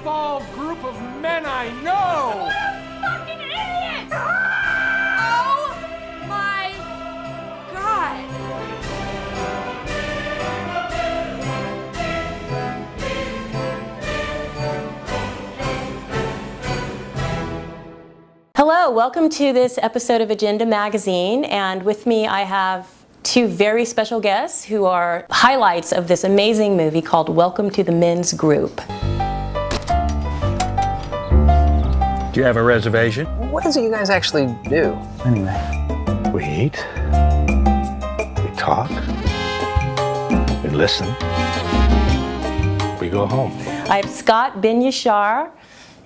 evolved group of men I know! What a fucking idiot! Oh my God! Hello, welcome to this episode of Agenda Magazine, and with me I have two very special guests who are highlights of this amazing movie called Welcome to the Men's Group. Do you have a reservation? What is it you guys actually do, anyway? We eat, we talk, we listen, we go home. I have Scott Ben-Yashar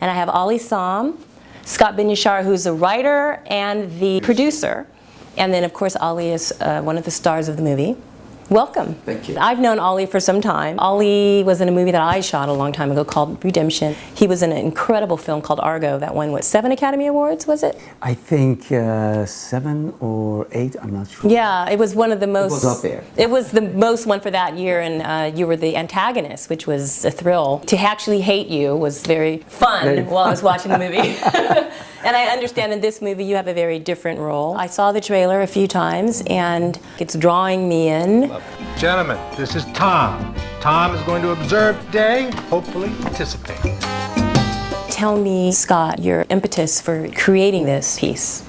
and I have Saam. Scott Ben-Yashar, who's the writer and the producer. And then, of course, Ali is one of the stars of the movie. Welcome. Thank you. I've known Ali for some time. Ali was in a movie that I shot a long time ago called Redemption. He was in an incredible film called Argo that won, what, 7 Academy Awards, was it? I think 7 or 8, I'm not sure. Yeah, it was one of the most... It was up there. It was the most one for that year, and you were the antagonist, which was a thrill. To actually hate you was very fun while I was watching the movie. And I understand in this movie you have a very different role. I saw the trailer a few times, and it's drawing me in. Gentlemen, this is Tom. Tom is going to observe today, hopefully participate. Tell me, Scott, your impetus for creating this piece.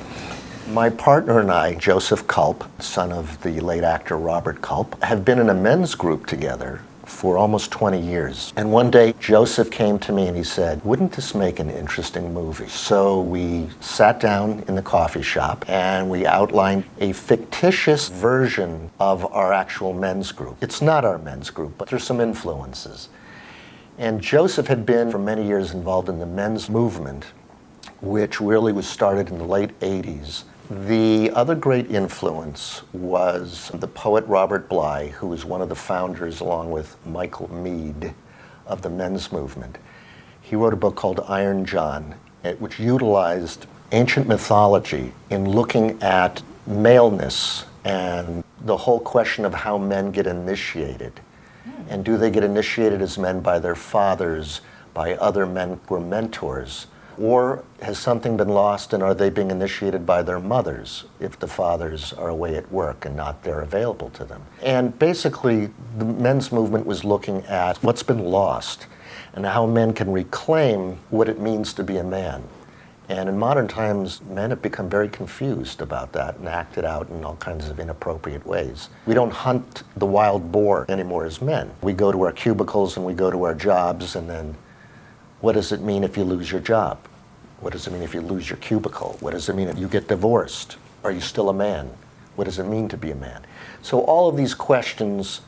My partner and I, Joseph Culp, son of the late actor Robert Culp, have been in a men's group together for almost 20 years. And one day, Joseph came to me and he said, wouldn't this make an interesting movie? So we sat down in the coffee shop and we outlined a fictitious version of our actual men's group. It's not our men's group, but there's some influences. And Joseph had been for many years involved in the men's movement, which really was started in the late 80s. The other great influence was the poet Robert Bly, who was one of the founders, along with Michael Meade, of the men's movement. He wrote a book called Iron John, which utilized ancient mythology in looking at maleness and the whole question of how men get initiated. And do they get initiated as men by their fathers, by other men who were mentors? Or has something been lost and are they being initiated by their mothers if the fathers are away at work and not there available to them? And basically, the men's movement was looking at what's been lost and how men can reclaim what it means to be a man. And in modern times, men have become very confused about that and acted out in all kinds of inappropriate ways. We don't hunt the wild boar anymore as men. We go to our cubicles and we go to our jobs, and then what does it mean if you lose your job? What does it mean if you lose your cubicle? What does it mean if you get divorced? Are you still a man? What does it mean to be a man? So all of these questions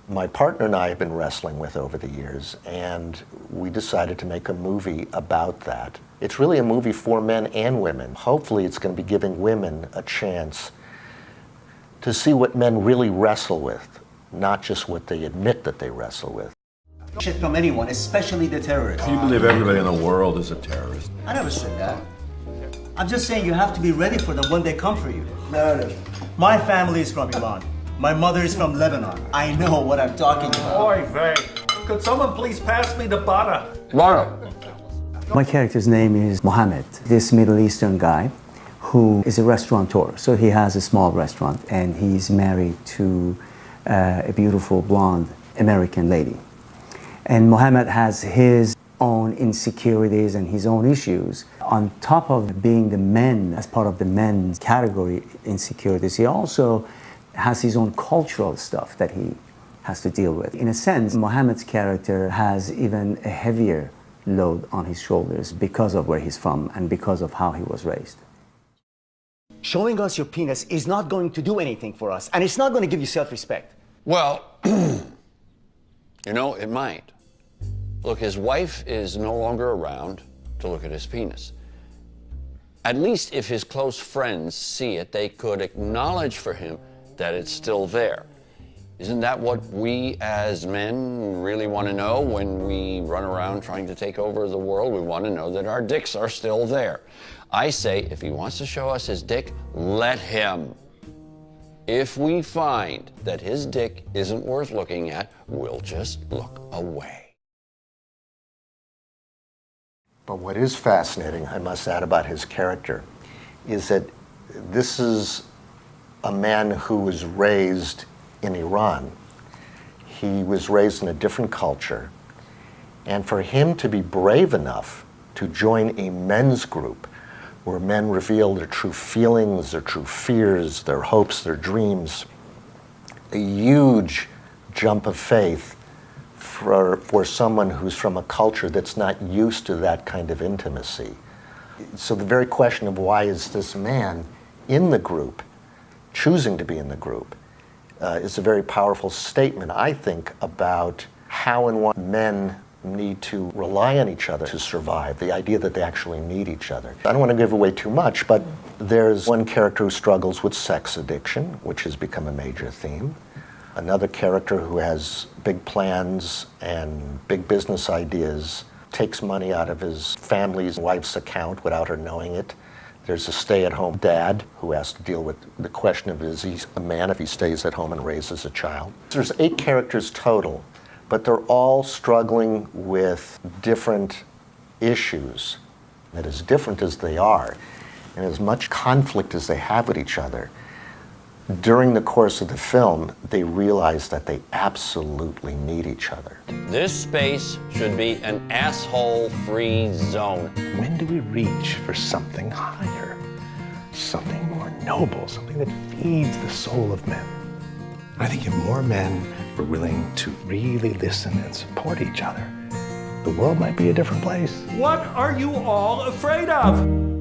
my partner and I have been wrestling with over the years, and we decided to make a movie about that. It's really a movie for men and women. Hopefully it's going to be giving women a chance to see what men really wrestle with, not just what they admit that they wrestle with. Shit from anyone, especially the terrorists. You believe everybody in the world is a terrorist? I never said that. I'm just saying you have to be ready for them when they come for you. No. My family is from Iran. My mother is from Lebanon. I know what I'm talking about. Oy vey, could someone please pass me the butter? My character's name is Mohammed, this Middle Eastern guy who is a restaurateur. So he has a small restaurant and he's married to a beautiful blonde American lady. And Mohammed has his own insecurities and his own issues. On top of being the men, as part of the men's category insecurities, he also has his own cultural stuff that he has to deal with. In a sense, Mohammed's character has even a heavier load on his shoulders because of where he's from and because of how he was raised. Showing us your penis is not going to do anything for us, and it's not going to give you self-respect. Well, you know, it might. Look, his wife is no longer around to look at his penis. At least if his close friends see it, they could acknowledge for him that it's still there. Isn't that what we as men really want to know when we run around trying to take over the world? We want to know that our dicks are still there. I say, if he wants to show us his dick, let him. If we find that his dick isn't worth looking at, we'll just look away. But what is fascinating, I must add, about his character is that this is a man who was raised in Iran. He was raised in a different culture. And for him to be brave enough to join a men's group where men reveal their true feelings, their true fears, their hopes, their dreams, a huge jump of faith for someone who's from a culture that's not used to that kind of intimacy. So the very question of why is this man in the group, choosing to be in the group, is a very powerful statement, I think, about how and what men need to rely on each other to survive, the idea that they actually need each other. I don't want to give away too much, but there's one character who struggles with sex addiction, which has become a major theme. Another character who has big plans and big business ideas, takes money out of his family's wife's account without her knowing it. There's a stay-at-home dad who has to deal with the question of is he a man if he stays at home and raises a child. There's 8 characters total, but they're all struggling with different issues. That as different as they are, and as much conflict as they have with each other, during the course of the film, they realize that they absolutely need each other. This space should be an asshole-free zone. When do we reach for something higher, something more noble, something that feeds the soul of men? I think if more men were willing to really listen and support each other, the world might be a different place. What are you all afraid of?